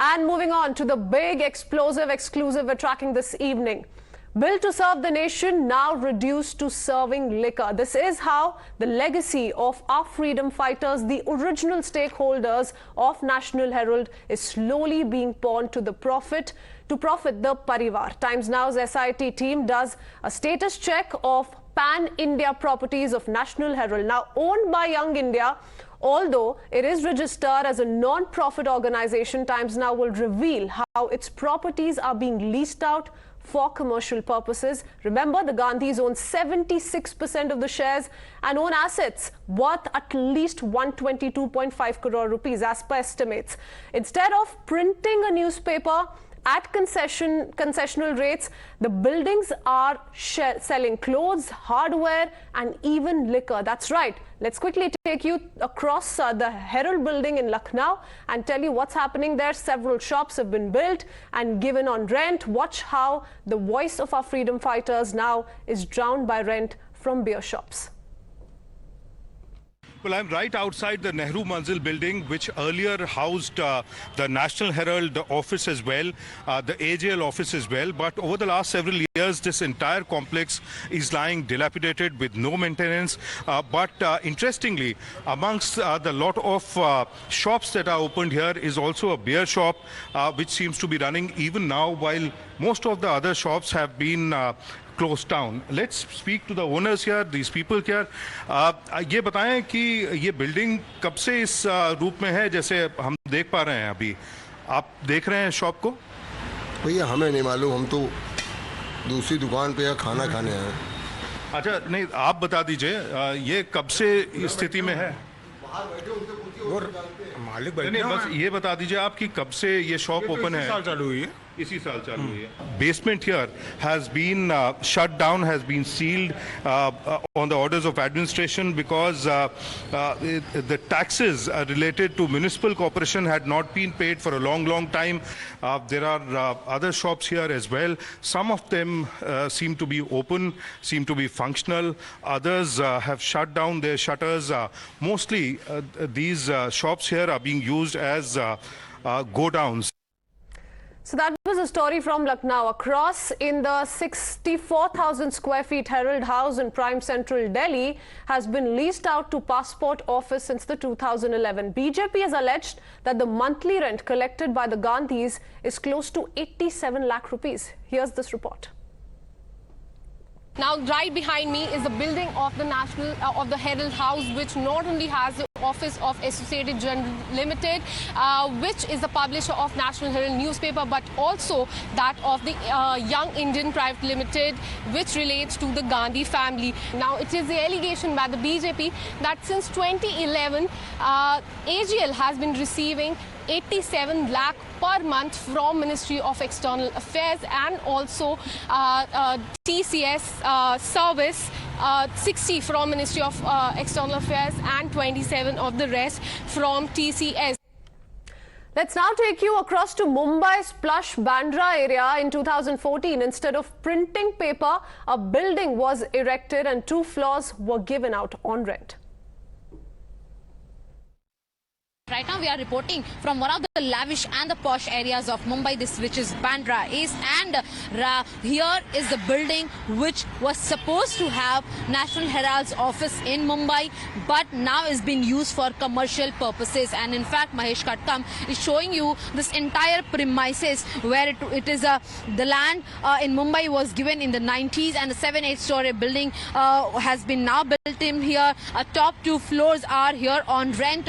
And moving on to the big explosive exclusive we're tracking this evening. Bill to serve the nation now reduced to serving liquor. This is how the legacy of our freedom fighters, the original stakeholders of National Herald, is slowly being pawned to profit the Parivar. Times Now's S.I.T team does a status check of pan-India properties of National Herald, now owned by Young India. Although it is registered as a non-profit organization, Times Now will reveal how its properties are being leased out for commercial purposes. Remember, the Gandhis own 76% of the shares and own assets worth at least 122.5 crore rupees as per estimates. Instead of printing a newspaper at concessional rates, the buildings are selling clothes, hardware and even liquor. That's right. Let's quickly take you across the Herald building in Lucknow and tell you what's happening there. Several shops have been built and given on rent. Watch how the voice of our freedom fighters now is drowned by rent from beer shops. Well, I'm right outside the Nehru Manzil building, which earlier housed the National Herald office as well, the AJL office as well. But over the last several years, this entire complex is lying dilapidated with no maintenance. But interestingly, amongst the lot of shops that are opened here is also a beer shop, which seems to be running even now, while most of the other shops have been closed down. Let's speak to the owners here, these people here. ये बताएं कि ये building कब से इस रूप में है जैसे हम देख पा रहे हैं अभी? आप देख रहे हैं शॉप को? भैया हमें नहीं मालूम, हम तो दूसरी दुकान पे या खाना खाने आए। अच्छा, नहीं आप बता दीजिए ये कब से स्थिति में है? मालिक नहीं, बस ये बता दीजिए आप कि कब से ये शॉप ओपन है? साल चालू हुई है। इसी साल चालू हुई है। Basement here has been shut down, has been sealed on the orders of administration because the taxes related to municipal corporation had not been paid for a long time. There are other shops here as well. Some of them seem to be open, seem to be functional. Others have shut down their shutters. Mostly these shops here are being used as go-downs. So that was a story from Lucknow. Across in the 64,000 square feet Herald House in prime central Delhi has been leased out to Passport Office since the 2011. BJP has alleged that the monthly rent collected by the Gandhis is close to 87 lakh rupees. Here's this report. Now, right behind me is the building of the Herald House, which not only has the office of Associated Journal Limited, which is the publisher of National Herald newspaper, but also that of the Young Indian Private Limited, which relates to the Gandhi family. Now, it is the allegation by the BJP that since 2011, AGL has been receiving 87 lakh per month from Ministry of External Affairs and also TCS service, 60 from Ministry of External Affairs and 27 of the rest from TCS. Let's now take you across to Mumbai's plush Bandra area. In 2014, instead of printing paper, a building was erected and 2 floors were given out on rent. Right now we are reporting from one of the lavish and the posh areas of Mumbai, which is Bandra East, and here is the building which was supposed to have National Herald's office in Mumbai, but now is being used for commercial purposes. And in fact, Mahesh Katkam is showing you this entire premises where it is the land in Mumbai was given in the 90s, and the 7-8 story building has been now built in here. Top 2 floors are here on rent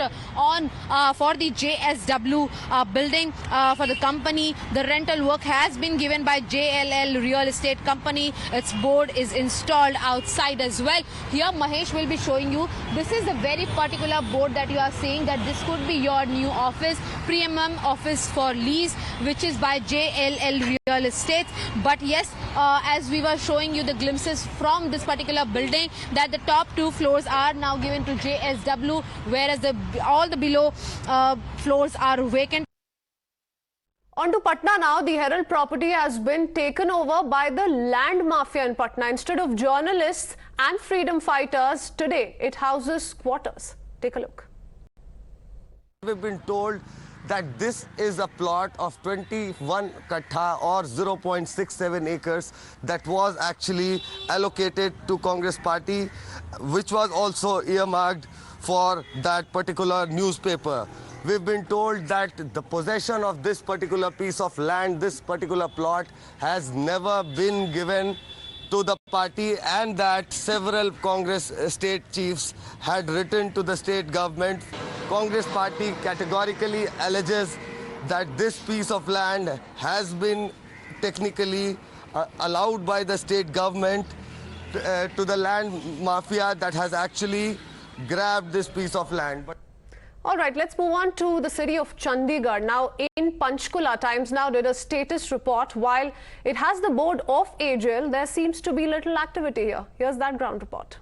for the JSW building for the company. The rental work has been given by JLL Real Estate Company. Its board is installed outside as well. Here Mahesh will be showing you. This is a very particular board that you are seeing, that this could be your new office, premium office for lease, which is by JLL Real Estate. But yes, as we were showing you the glimpses from this particular building, that the top 2 floors are now given to JSW, whereas all the below floors are vacant. On to Patna now. The Herald property has been taken over by the land mafia in Patna. Instead of journalists and freedom fighters, today it houses squatters. Take a look. We've been told that this is a plot of 21 kattha or 0.67 acres that was actually allocated to Congress party, which was also earmarked for that particular newspaper. We've been told that the possession of this particular piece of land, this particular plot, has never been given to the party, and that several Congress state chiefs had written to the state government. Congress party categorically alleges that this piece of land has been technically allowed by the state government to the land mafia that has actually grabbed this piece of land. All right, let's move on to the city of Chandigarh. Now, in Panchkula, Times Now did a status report. While it has the board of AJL, there seems to be little activity here. Here's that ground report.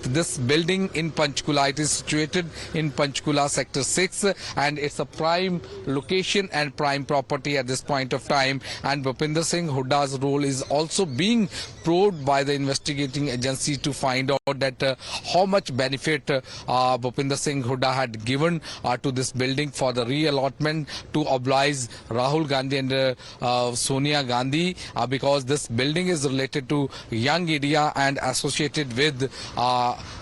This building in Panchkula, it is situated in Panchkula Sector 6, and it's a prime location and prime property at this point of time. And Bhupinder Singh Hooda's role is also being probed by the investigating agency to find out that how much benefit Bhupinder Singh Hooda had given to this building for the reallotment to oblige Rahul Gandhi and Sonia Gandhi, because this building is related to Young India and associated with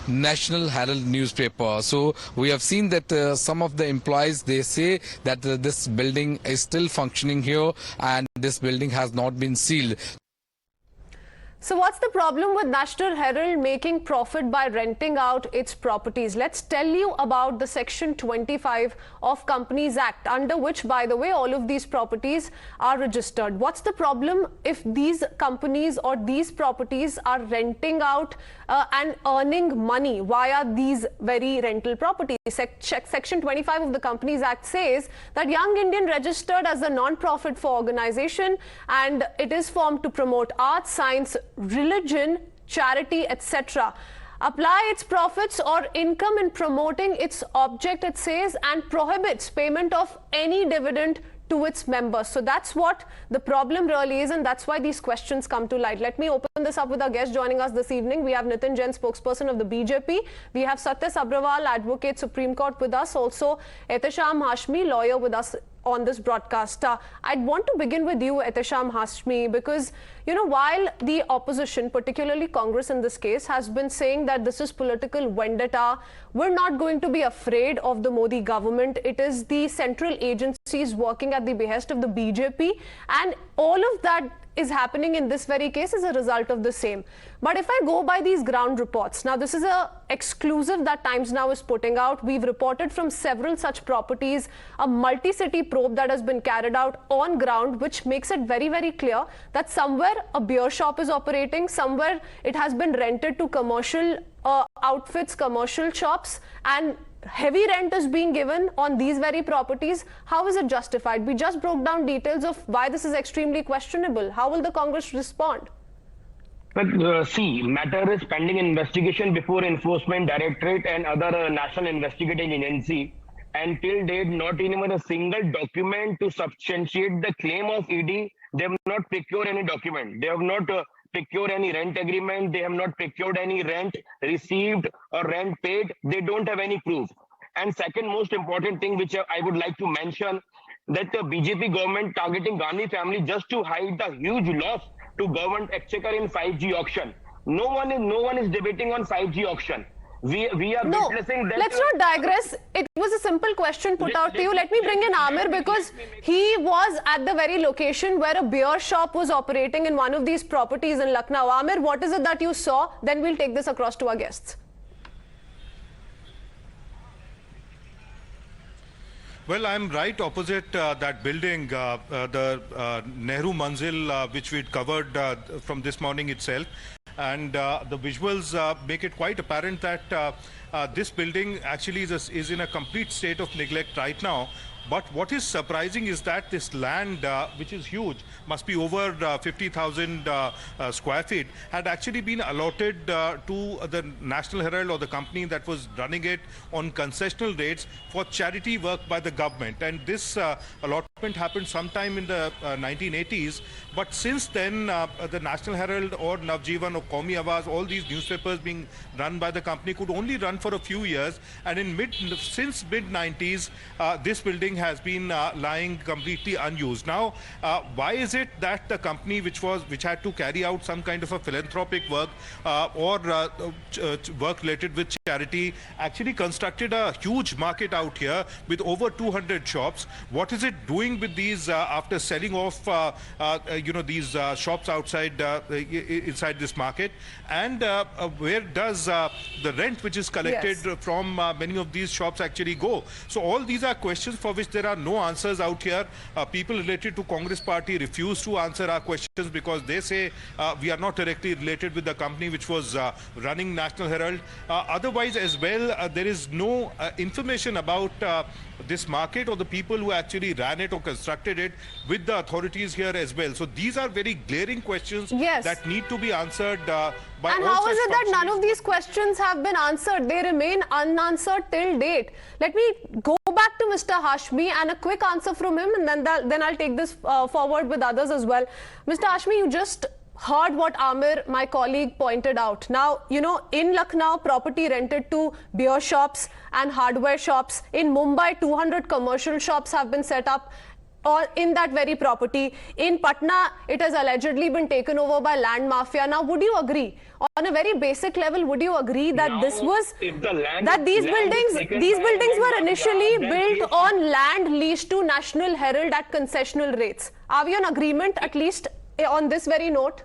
National Herald newspaper. So we have seen that some of the employees, they say that this building is still functioning here and this building has not been sealed. So what's the problem with National Herald making profit by renting out its properties? Let's tell you about the Section 25 of Companies Act, under which, by the way, all of these properties are registered. What's the problem if these companies or these properties are renting out and earning money via these very rental properties? Section 25 of the Companies Act says that Young Indian registered as a non-profit for organization, and it is formed to promote arts, science, religion, charity, etc. Apply its profits or income in promoting its object, it says, and prohibits payment of any dividend to its members. So that's what the problem really is, and that's why these questions come to light. Let me open this up with our guest joining us this evening. We have Nitin Jain, spokesperson of the BJP. We have Satya Sabharwal, advocate, Supreme Court, with us. Also, Ehtesham Hashmi, lawyer, with us on this broadcast. I'd want to begin with you, Ehtesham Hashmi, because, you know, while the opposition, particularly Congress in this case, has been saying that this is political vendetta, we're not going to be afraid of the Modi government. It is the central agencies working at the behest of the BJP, and all of that is happening in this very case as a result of the same. But if I go by these ground reports, now this is a exclusive that Times Now is putting out. We've reported from several such properties, a multi-city probe that has been carried out on ground, which makes it very, very clear that somewhere a beer shop is operating, somewhere it has been rented to commercial outfits, commercial shops, and heavy rent is being given on these very properties. How is it justified? We just broke down details of why this is extremely questionable. How will the Congress respond? But see, matter is pending investigation before Enforcement Directorate and other national investigating agency. And till date, not even a single document to substantiate the claim of ED. They have not procured any document. They have not procured any rent agreement. They have not procured any rent received or rent paid. They don't have any proof. And second most important thing which I would like to mention, that the BJP government targeting Gandhi family just to hide the huge loss to government exchequer in 5G auction. No one is debating on 5G auction. We are witnessing that. Let's not digress. It was a simple question put out to you. Let me bring in Amir, because he was at the very location where a beer shop was operating in one of these properties in Lucknow. Amir, what is it that you saw? Then we'll take this across to our guests. Well, I'm right opposite that building, the Nehru Manzil, which we'd covered from this morning itself. And the visuals make it quite apparent that this building actually is in a complete state of neglect right now. But what is surprising is that this land, which is huge, must be over 50,000 square feet, had actually been allotted to the National Herald, or the company that was running it, on concessional rates for charity work by the government. And this allotment happened sometime in the 1980s. But since then, the National Herald or Navjeevan or Qaumi Awaz, all these newspapers being run by the company, could only run for a few years, and since mid-90s, this building has been lying completely unused. Now, why is it that the company which had to carry out some kind of a philanthropic work or work related with charity actually constructed a huge market out here with over 200 shops? What is it doing with these after selling off these shops outside inside this market? And where does the rent which is collected from many of these shops actually go? So all these are questions for which there are no answers out here. People related to Congress party refuse to answer our questions because they say we are not directly related with the company which was running National Herald. Otherwise as well, there is no information about this market or the people who actually ran it or constructed it with the authorities here as well. So these are very glaring questions that need to be answered by and all how is such it that none functions. of these questions have been answered? They remain unanswered till date. Let me go back to Mr. Hashmi and a quick answer from him, and then I'll take this forward with others as well. Mr. Hashmi, you just heard what Amir, my colleague, pointed out. Now, you know, in Lucknow, property rented to beer shops and hardware shops. In Mumbai, 200 commercial shops have been set up or in that very property. In Patna, it has allegedly been taken over by land mafia. Now, would you agree? On a very basic level, would you agree that Now, this was that these buildings were initially built on land leased to National Herald at concessional rates? Are we in agreement, at least on this very note?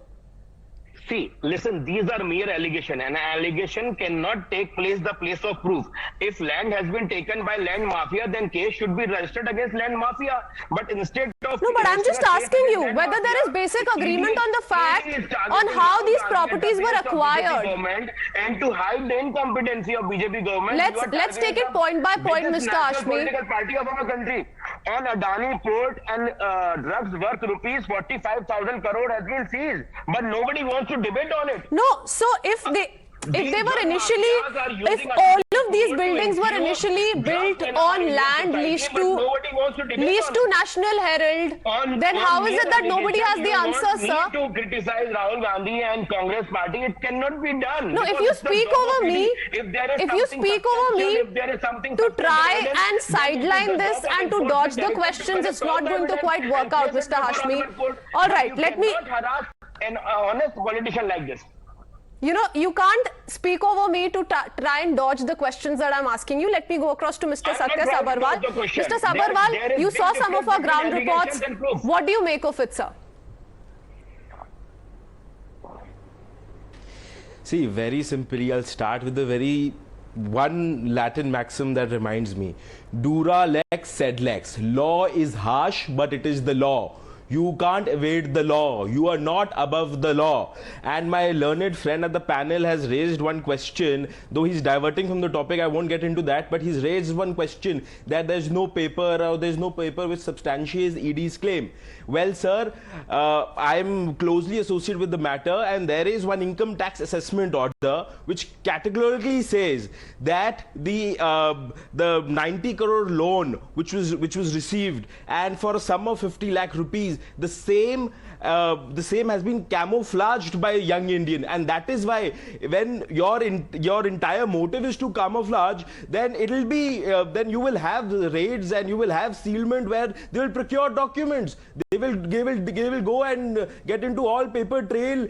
See, listen, these are mere allegation, and an allegation cannot take the place of proof. If land has been taken by land mafia, then case should be registered against land mafia. But instead of... No, but I'm just asking you whether there is basic agreement on the fact on how these properties were acquired. And to hide the incompetency of BJP government. Let's take it point by point, Mr. Hashmi. Political party of our country. On Adani port and drugs worth rupees 45,000 crore has been seized, but nobody wants to debate on it. No, so if they were initially, if all of these buildings were initially built on land leased to National Herald, then how is it that nobody has the answer, sir? To criticize Rahul Gandhi and Congress party, it cannot be done. No, if you speak over me, to try and sideline this and to dodge the questions, it's not going to quite work out, Mr. Hashmi. All right, let me... harass an honest politician like this. You know, you can't speak over me to try and dodge the questions that I'm asking you. Let me go across to Mr. Satya Sabharwal. Mr. Sabharwal, you saw some of our ground reports. What do you make of it, sir? See, very simply, I'll start with the one Latin maxim that reminds me. Dura lex sed lex. Law is harsh, but it is the law. You can't evade the law. You are not above the law. And my learned friend at the panel has raised one question, though he's diverting from the topic, I won't get into that, but he's raised one question that there's no paper or there's no paper which substantiates ED's claim. Well, sir, I'm closely associated with the matter, and there is one income tax assessment order which categorically says that the 90 crore loan which was received, and for a sum of 50 lakh rupees, the same has been camouflaged by a young Indian, and that is why when your entire motive is to camouflage, then it'll be then you will have raids and you will have sealment where they will procure documents. They will go and get into all paper trail,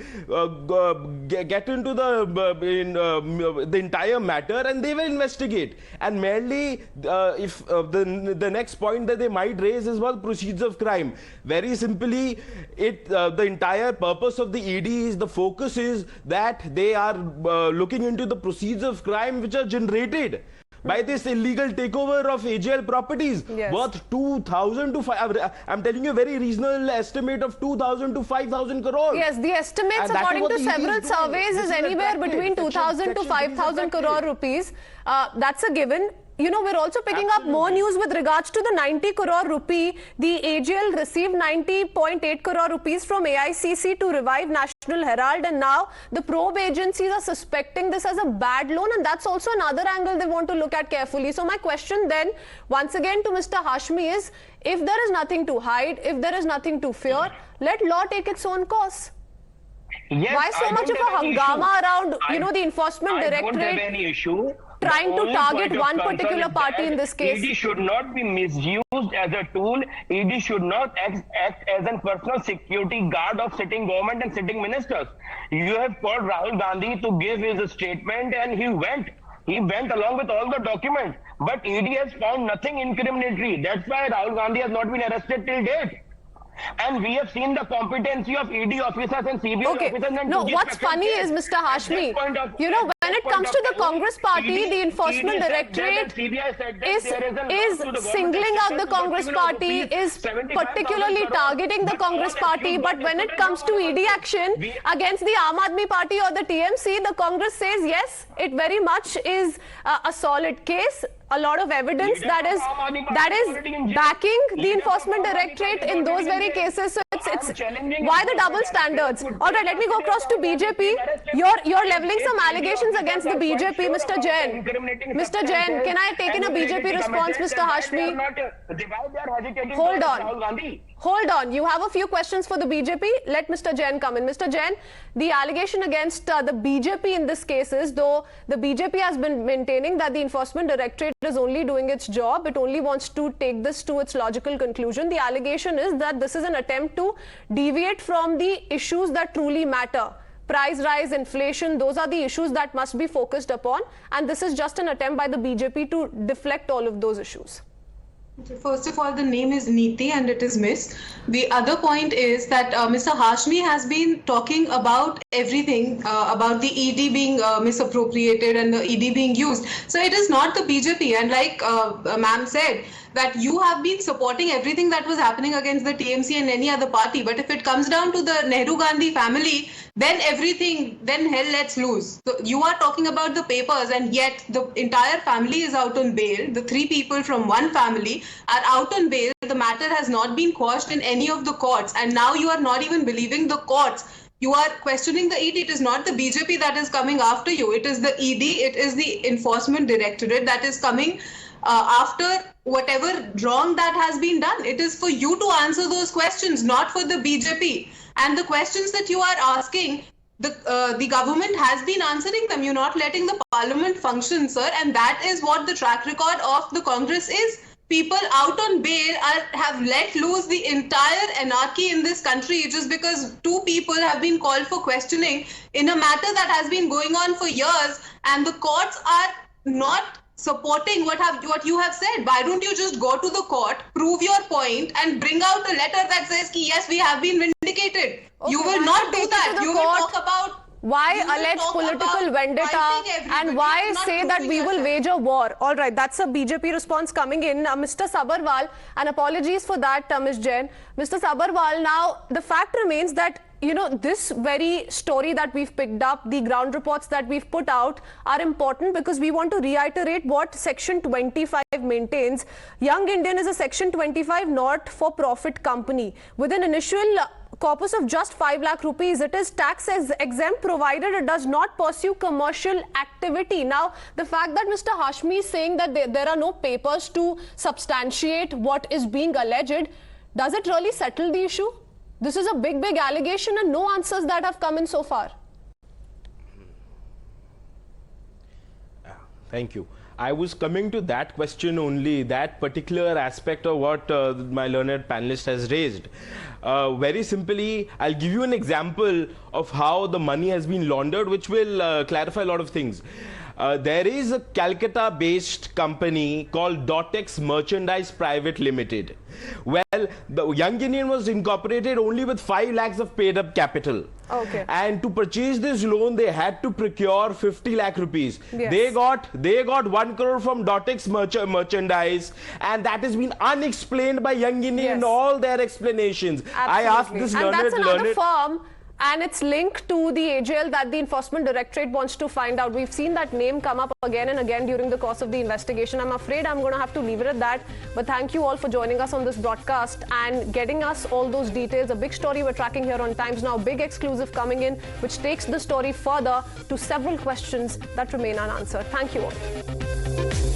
get into the entire matter, and they will investigate. And merely if the next point that they might raise is what proceeds of crime. Very simply, the entire purpose of the ED is, the focus is that they are looking into the proceeds of crime which are generated by this illegal takeover of AGL properties worth 2,000 to 5. I'm telling you a very reasonable estimate of 2,000 to 5,000 crore. Yes, the estimates according to several surveys is anywhere between 2,000 to 5,000 crore rupees. That's a given. You know, we're also picking up more news with regards to the 90 crore rupee. The AGL received 90.8 crore rupees from AICC to revive National Herald, and now the probe agencies are suspecting this as a bad loan, and that's also another angle they want to look at carefully. So my question then, once again to Mr. Hashmi, is if there is nothing to hide, if there is nothing to fear, let law take its own course. Yes, why so much of a hangama around, you know, the enforcement directorate? I don't have any issue. trying to target one particular party in this case. ED should not be misused as a tool. ED should not act as a personal security guard of sitting government and sitting ministers. You have called Rahul Gandhi to give his statement, and he went. He went along with all the documents. But ED has found nothing incriminatory. That's why Rahul Gandhi has not been arrested till date. And we have seen the competency of ED officers and CBI officers. And no, what's funny is, Mr. Hashmi, you know, when it comes to the Congress party, the Enforcement Directorate is singling out the Congress party, is particularly targeting the Congress party. But when it comes to ED action against the Aam Aadmi party or the TMC, the Congress says, yes, it very much is a solid case. A lot of evidence that is backing the Enforcement Directorate in those very cases. So it's why the double standards? All right, let me go across to BJP. You're leveling some allegations against the BJP, Mr. Jain. Mr. Jain, can I take in a BJP response, Mr. Hashmi? Hold on. You have a few questions for the BJP. Let Mr. Jain come in. Mr. Jain, the allegation against the BJP in this case is, though the BJP has been maintaining that the Enforcement Directorate is only doing its job, it only wants to take this to its logical conclusion. The allegation is that this is an attempt to deviate from the issues that truly matter. Price rise, inflation, those are the issues that must be focused upon. And this is just an attempt by the BJP to deflect all of those issues. First of all, the name is Neeti and it is Miss. The other point is that Mr. Hashmi has been talking about everything, about the ED being misappropriated and the ED being used. So it is not the BJP, and like ma'am said, that you have been supporting everything that was happening against the TMC and any other party. But if it comes down to the Nehru-Gandhi family, then hell lets loose. So you are talking about the papers, and yet the entire family is out on bail. The 3 people from one family are out on bail. The matter has not been quashed in any of the courts. And now you are not even believing the courts. You are questioning the ED. It is not the BJP that is coming after you. It is the ED. It is the Enforcement Directorate that is coming after whatever wrong that has been done. It is for you to answer those questions, not for the BJP. And the questions that you are asking, the government has been answering them. You're not letting the parliament function, sir. And that is what the track record of the Congress is. People out on bail have let loose the entire anarchy in this country just because 2 people have been called for questioning in a matter that has been going on for years, and the courts are not supporting what you have said. Why don't you just go to the court, prove your point, and bring out a letter that says, yes, we have been vindicated? Okay, you will not do that. You will talk about why allege political vendetta and why say that we will wage a war. All right, that's a BJP response coming in. Mr. Sabharwal, and apologies for that, Ms. Jain. Mr. Sabharwal, now the fact remains that, you know, this very story that we've picked up, the ground reports that we've put out are important because we want to reiterate what Section 25 maintains. Young Indian is a Section 25 not-for-profit company with an initial corpus of just 5 lakh rupees. It is tax exempt provided it does not pursue commercial activity. Now, the fact that Mr. Hashmi is saying that there are no papers to substantiate what is being alleged, does it really settle the issue? This is a big allegation and no answers that have come in so far. Thank you. I was coming to that question only, that particular aspect of what my learned panelist has raised. Very simply, I'll give you an example of how the money has been laundered, which will clarify a lot of things. There is a Calcutta-based company called Dotex Merchandise Private Limited. Well, the Young Indian was incorporated only with 5 lakhs of paid-up capital. Okay. And to purchase this loan, they had to procure 50 lakh rupees. Yes. They got 1 crore from Dotex Merchandise, and that has been unexplained by Young Indian in all their explanations. Absolutely. I asked this and that's another firm. And it's linked to the AJL that the Enforcement Directorate wants to find out. We've seen that name come up again and again during the course of the investigation. I'm afraid I'm going to have to leave it at that. But thank you all for joining us on this broadcast and getting us all those details. A big story we're tracking here on Times Now. Big exclusive coming in, which takes the story further to several questions that remain unanswered. Thank you all.